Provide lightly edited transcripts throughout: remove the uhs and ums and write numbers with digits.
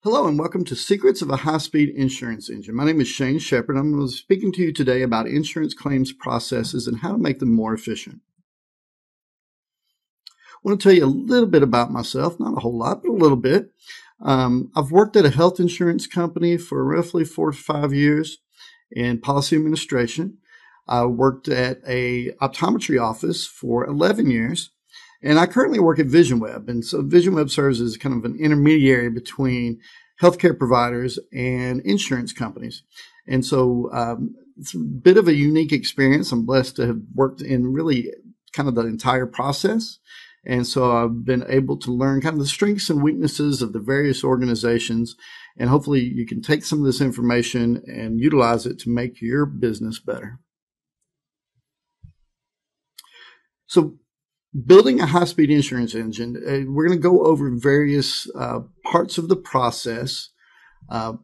Hello and welcome to Secrets of a High-Speed Insurance Engine. My name is Shane Sepherd. I'm speaking to you today about insurance claims processes and how to make them more efficient. I want to tell you a little bit about myself, not a whole lot, but a little bit. I've worked at a health insurance company for roughly 4 to 5 years in policy administration. I worked at a optometry office for 11 years. And I currently work at VisionWeb. And so VisionWeb serves as kind of an intermediary between healthcare providers and insurance companies. And so it's a bit of a unique experience. I'm blessed to have worked in really kind of the entire process. And so I've been able to learn kind of the strengths and weaknesses of the various organizations. And hopefully you can take some of this information and utilize it to make your business better. So building a high-speed insurance engine, we're going to go over various parts of the process.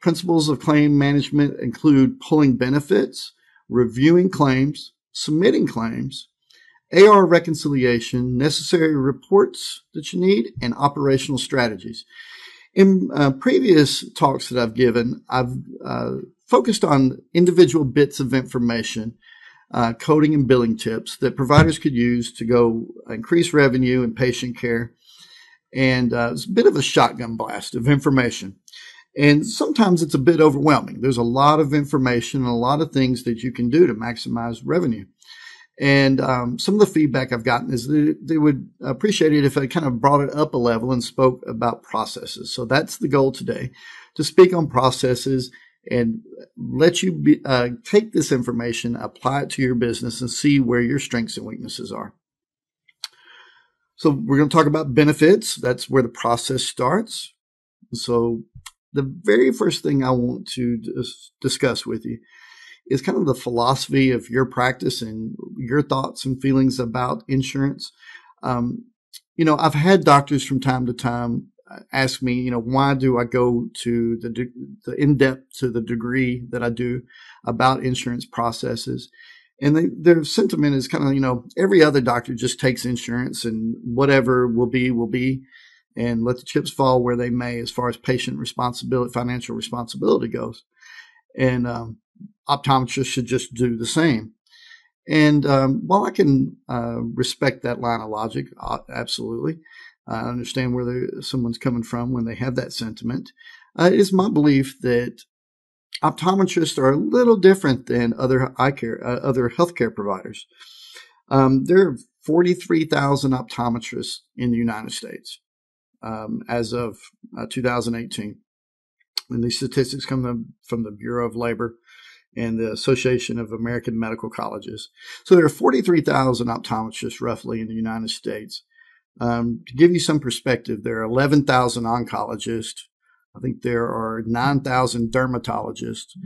Principles of claim management include pulling benefits, reviewing claims, submitting claims, AR reconciliation, necessary reports that you need, and operational strategies. In previous talks that I've given, I've focused on individual bits of information, coding and billing tips that providers could use to go increase revenue and patient care. And it's a bit of a shotgun blast of information. And sometimes it's a bit overwhelming. There's a lot of information and a lot of things that you can do to maximize revenue. And some of the feedback I've gotten is that they would appreciate it if I kind of brought it up a level and spoke about processes. So that's the goal today, to speak on processes and let you take this information, apply it to your business, and see where your strengths and weaknesses are. So we're going to talk about benefits. That's where the process starts. So the very first thing I want to discuss with you is kind of the philosophy of your practice and your thoughts and feelings about insurance. I've had doctors from time to time ask me, why do I go to the in-depth to the degree that I do about insurance processes? And their sentiment is kind of, every other doctor just takes insurance and whatever will be, and let the chips fall where they may as far as patient responsibility, financial responsibility goes. And optometrists should just do the same. And while I can respect that line of logic, absolutely, I understand where someone's coming from when they have that sentiment. It is my belief that optometrists are a little different than other other healthcare providers. There are 43,000 optometrists in the United States as of 2018. And these statistics come from the Bureau of Labor and the Association of American Medical Colleges. So there are 43,000 optometrists roughly in the United States. To give you some perspective, there are 11,000 oncologists. I think there are 9,000 dermatologists.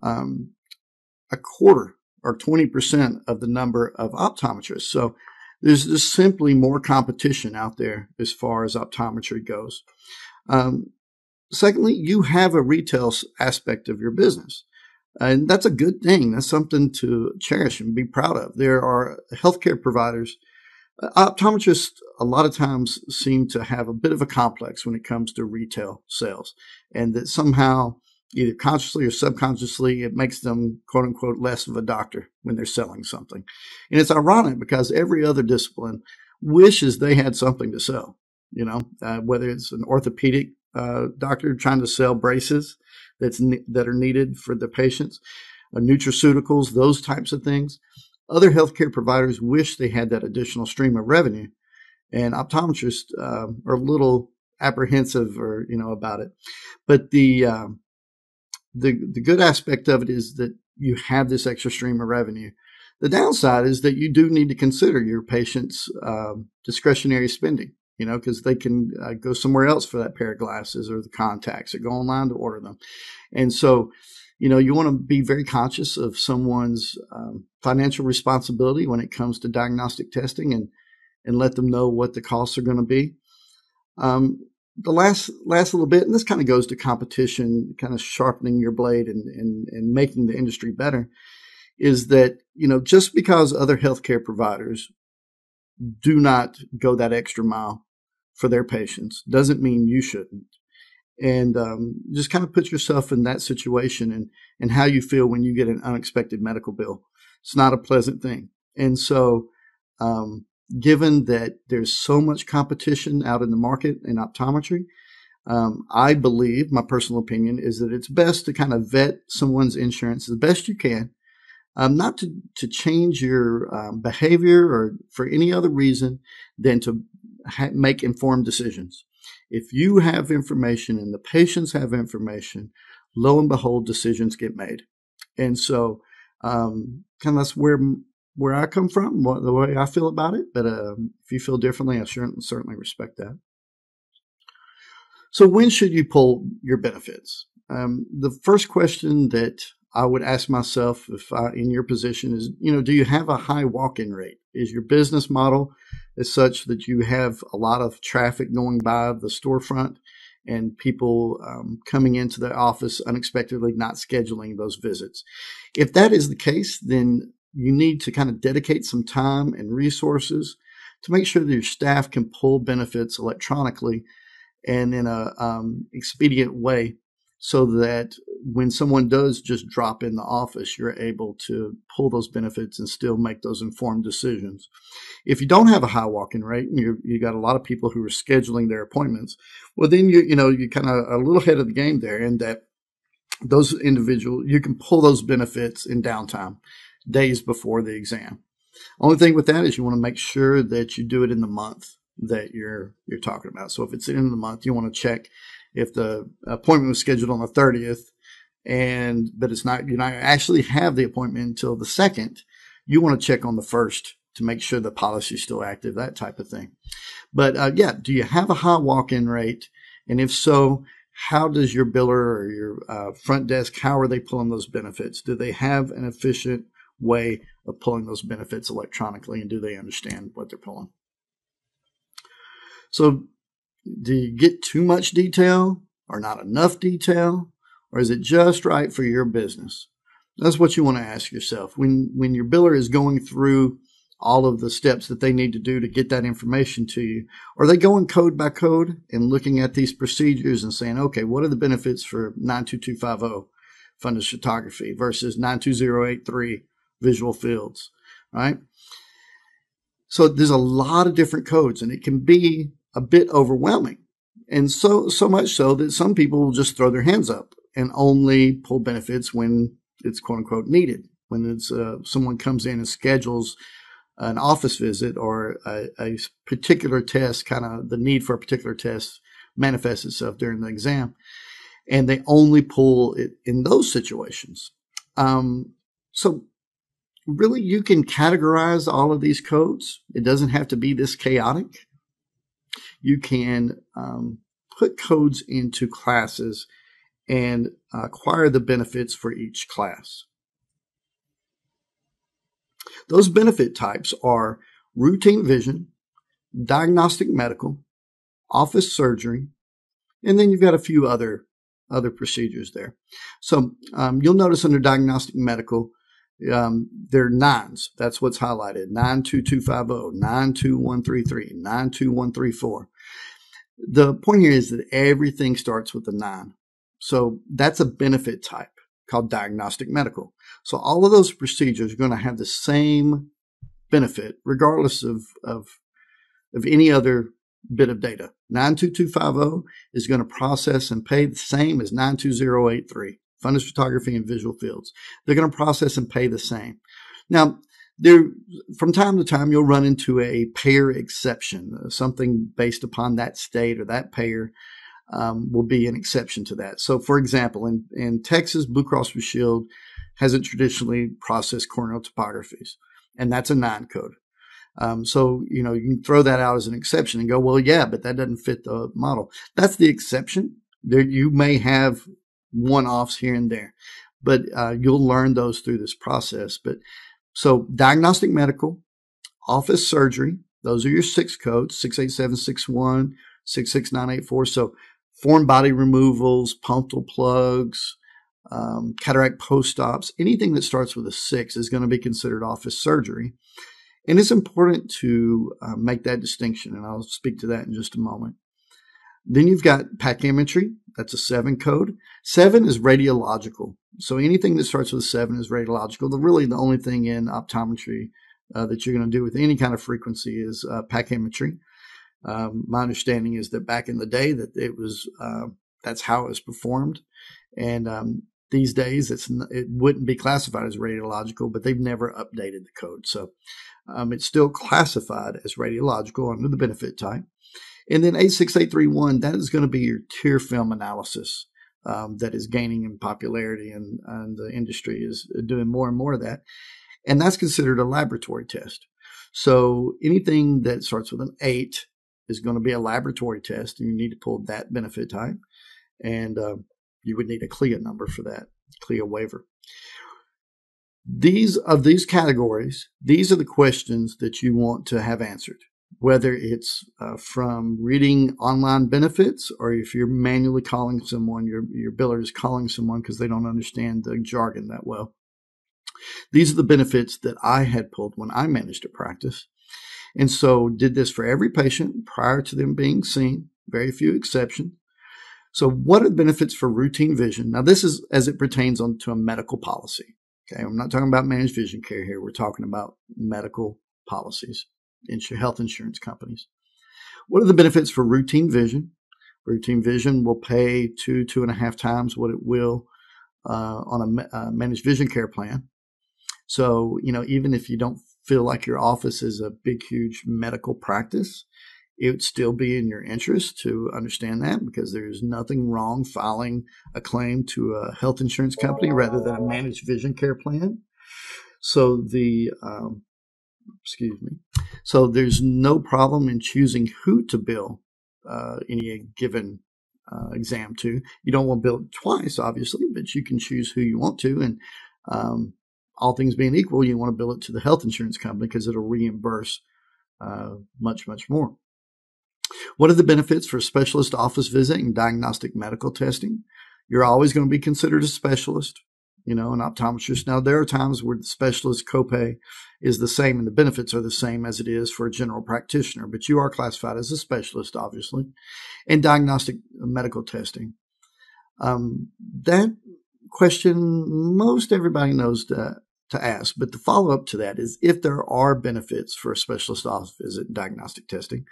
A quarter or 20% of the number of optometrists. So there's just simply more competition out there as far as optometry goes. Secondly, you have a retail aspect of your business. And that's a good thing. That's something to cherish and be proud of. There are healthcare providers. Optometrists a lot of times seem to have a bit of a complex when it comes to retail sales, and that somehow, either consciously or subconsciously, it makes them, quote unquote, less of a doctor when they're selling something. And it's ironic because every other discipline wishes they had something to sell, whether it's an orthopedic doctor trying to sell braces that are needed for the patients, nutraceuticals, those types of things. Other healthcare providers wish they had that additional stream of revenue, and optometrists are a little apprehensive about it. But the good aspect of it is that you have this extra stream of revenue. The downside is that you do need to consider your patient's discretionary spending, because they can go somewhere else for that pair of glasses or the contacts or go online to order them. And so, you want to be very conscious of someone's financial responsibility when it comes to diagnostic testing and let them know what the costs are going to be. The last little bit, and this kind of goes to competition, kind of sharpening your blade and making the industry better, is that, just because other healthcare providers do not go that extra mile for their patients doesn't mean you shouldn't. And just kind of put yourself in that situation and how you feel when you get an unexpected medical bill. It's not a pleasant thing. And so given that there's so much competition out in the market in optometry, I believe, my personal opinion, is that it's best to kind of vet someone's insurance the best you can, not to change your behavior or for any other reason than to make informed decisions. If you have information and the patients have information, lo and behold, decisions get made. And so kind of that's where I come from, the way I feel about it. But if you feel differently, I certainly respect that. So when should you pull your benefits? The first question that I would ask myself if in your position is, do you have a high walk-in rate? Is your business model is such that you have a lot of traffic going by the storefront and people coming into the office unexpectedly, not scheduling those visits? If that is the case, then you need to kind of dedicate some time and resources to make sure that your staff can pull benefits electronically and in a expedient way, so that when someone does just drop in the office, you're able to pull those benefits and still make those informed decisions. If you don't have a high walk-in rate and you got a lot of people who are scheduling their appointments, well, then you kind of a little ahead of the game there, in that those individuals, you can pull those benefits in downtime, days before the exam. Only thing with that is you want to make sure that you do it in the month that you're talking about. So if it's in the month, you want to check if the appointment was scheduled on the 30th, but it's not, you don't actually have the appointment until the 2nd. You want to check on the 1st to make sure the policy is still active, that type of thing. But do you have a high walk-in rate? And if so, how does your biller or your front desk, how are they pulling those benefits? Do they have an efficient way of pulling those benefits electronically, and do they understand what they're pulling? So do you get too much detail or not enough detail, or is it just right for your business? That's what you want to ask yourself. When your biller is going through all of the steps that they need to do to get that information to you, are they going code by code and looking at these procedures and saying, okay, what are the benefits for 92250 fundus photography versus 92083 visual fields, right? So there's a lot of different codes, and it can be a bit overwhelming. And so much so that some people will just throw their hands up and only pull benefits when it's quote unquote needed, when it's someone comes in and schedules an office visit or a particular test, kind of the need for a particular test manifests itself during the exam, and they only pull it in those situations. So really, you can categorize all of these codes. It doesn't have to be this chaotic. You can put codes into classes and acquire the benefits for each class. Those benefit types are routine vision, diagnostic medical, office surgery, and then you've got a few other procedures there. So you'll notice under diagnostic medical, they're nines. That's what's highlighted. 92250, 92133, 92134. The point here is that everything starts with a 9. So that's a benefit type called diagnostic medical. So all of those procedures are going to have the same benefit regardless of any other bit of data. 92250 is going to process and pay the same as 92083, fundus photography and visual fields. They're going to process and pay the same. Now, from time to time, you'll run into a payer exception, something based upon that state or that payer will be an exception to that. So, for example, in Texas, Blue Cross Blue Shield hasn't traditionally processed corneal topographies, and that's a 9 code. So, you can throw that out as an exception and go, well, yeah, but that doesn't fit the model. That's the exception. There, you may have one-offs here and there, but you'll learn those through this process. But so diagnostic medical, office surgery, those are your 6 codes, 68761, 66984. So foreign body removals, punctal plugs, cataract post-ops, anything that starts with a 6 is going to be considered office surgery. And it's important to make that distinction, and I'll speak to that in just a moment. Then you've got pachymetry. That's a 7 code. 7 is radiological. So anything that starts with 7 is radiological. Really, the only thing in optometry that you're going to do with any kind of frequency is pachymetry. My understanding is that back in the day that it was that's how it was performed, and these days it wouldn't be classified as radiological, but they've never updated the code, so it's still classified as radiological under the benefit type. And then 86831, that is going to be your tear film analysis that is gaining in popularity, and the industry is doing more and more of that, and that's considered a laboratory test. So anything that starts with an 8 is going to be a laboratory test, and you need to pull that benefit type, and you would need a CLIA number for that, CLIA waiver. These categories, these are the questions that you want to have answered, whether it's from reading online benefits, or if you're manually calling someone, your biller is calling someone because they don't understand the jargon that well. These are the benefits that I had pulled when I managed a practice. And so did this for every patient prior to them being seen, very few exceptions. So what are the benefits for routine vision? Now, this is as it pertains to a medical policy. Okay, I'm not talking about managed vision care here. We're talking about medical policies, health insurance companies. What are the benefits for routine vision? Routine vision will pay 2.5 times what it will on a managed vision care plan. So, even if you don't feel like your office is a big, huge medical practice, it would still be in your interest to understand that, because there's nothing wrong filing a claim to a health insurance company rather than a managed vision care plan. So So there's no problem in choosing who to bill any given exam to. You don't want to bill it twice, obviously, but you can choose who you want to. And all things being equal, you want to bill it to the health insurance company because it'll reimburse much, much more. What are the benefits for specialist office visit and diagnostic medical testing? You're always going to be considered a specialist, an optometrist. Now, there are times where the specialist copay is the same and the benefits are the same as it is for a general practitioner, but you are classified as a specialist, obviously. And diagnostic medical testing. That question, most everybody knows to ask, but the follow-up to that is if there are benefits for a specialist office visit and diagnostic testing.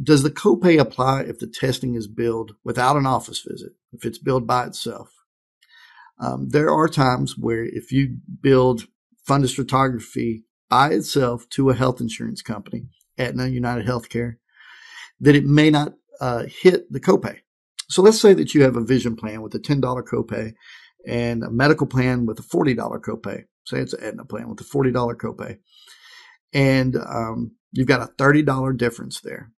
Does the copay apply if the testing is billed without an office visit, if it's billed by itself? There are times where if you build fundus photography by itself to a health insurance company, Aetna, United Healthcare, that it may not hit the copay. So let's say that you have a vision plan with a $10 copay and a medical plan with a $40 copay. Say it's an Aetna plan with a $40 copay. And you've got a $30 difference there.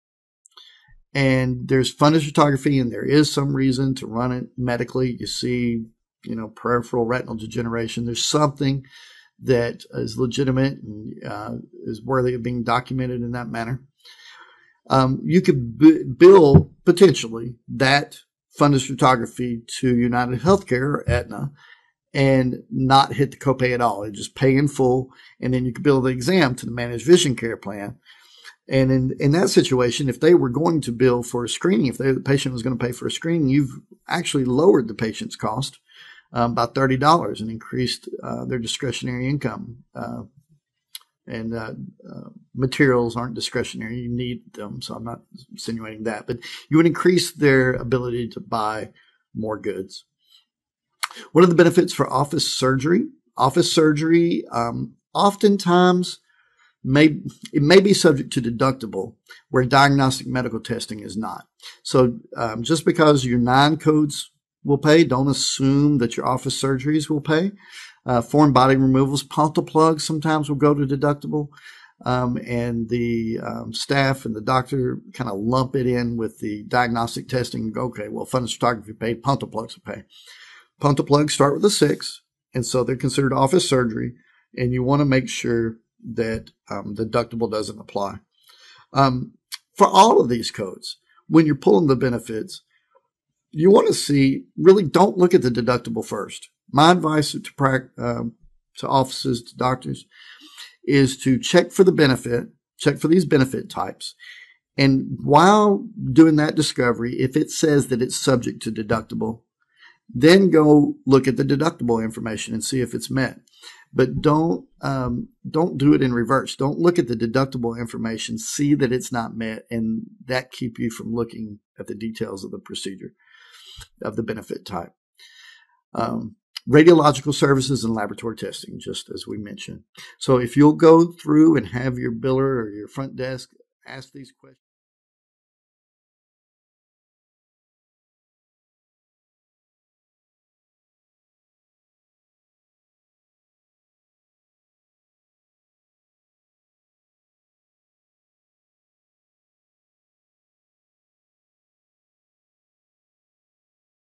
And there's fundus photography, and there is some reason to run it medically. You see, peripheral retinal degeneration. There's something that is legitimate and is worthy of being documented in that manner. You could bill potentially that fundus photography to United Healthcare or Aetna and not hit the copay at all. You just pay in full, and then you could bill the exam to the managed vision care plan. And in that situation, if they were going to bill for a screening, if the patient was going to pay for a screening, you've actually lowered the patient's cost by $30 and increased their discretionary income. Materials aren't discretionary. You need them, so I'm not insinuating that. But you would increase their ability to buy more goods. What are the benefits for office surgery? Office surgery oftentimes may be subject to deductible, where diagnostic medical testing is not. So just because your 9 codes will pay, don't assume that your office surgeries will pay. Foreign body removals, pontal plugs sometimes will go to deductible, and the staff and the doctor kind of lump it in with the diagnostic testing and go, okay, well, fundus photography paid, pontal plugs will pay. Pontal plugs start with a 6, and so they're considered office surgery, and you want to make sure that deductible doesn't apply. For all of these codes, when you're pulling the benefits, you want to see, really don't look at the deductible first. My advice to offices, to doctors, is to check for the benefit, check for these benefit types, And while doing that discovery, if it says that it's subject to deductible, then go look at the deductible information and see if it's met. But don't do it in reverse. Don't look at the deductible information, see that it's not met, and that keep you from looking at the details of the procedure, of the benefit type. Radiological services and laboratory testing, just as we mentioned. So if you'll go through and have your biller or your front desk ask these questions.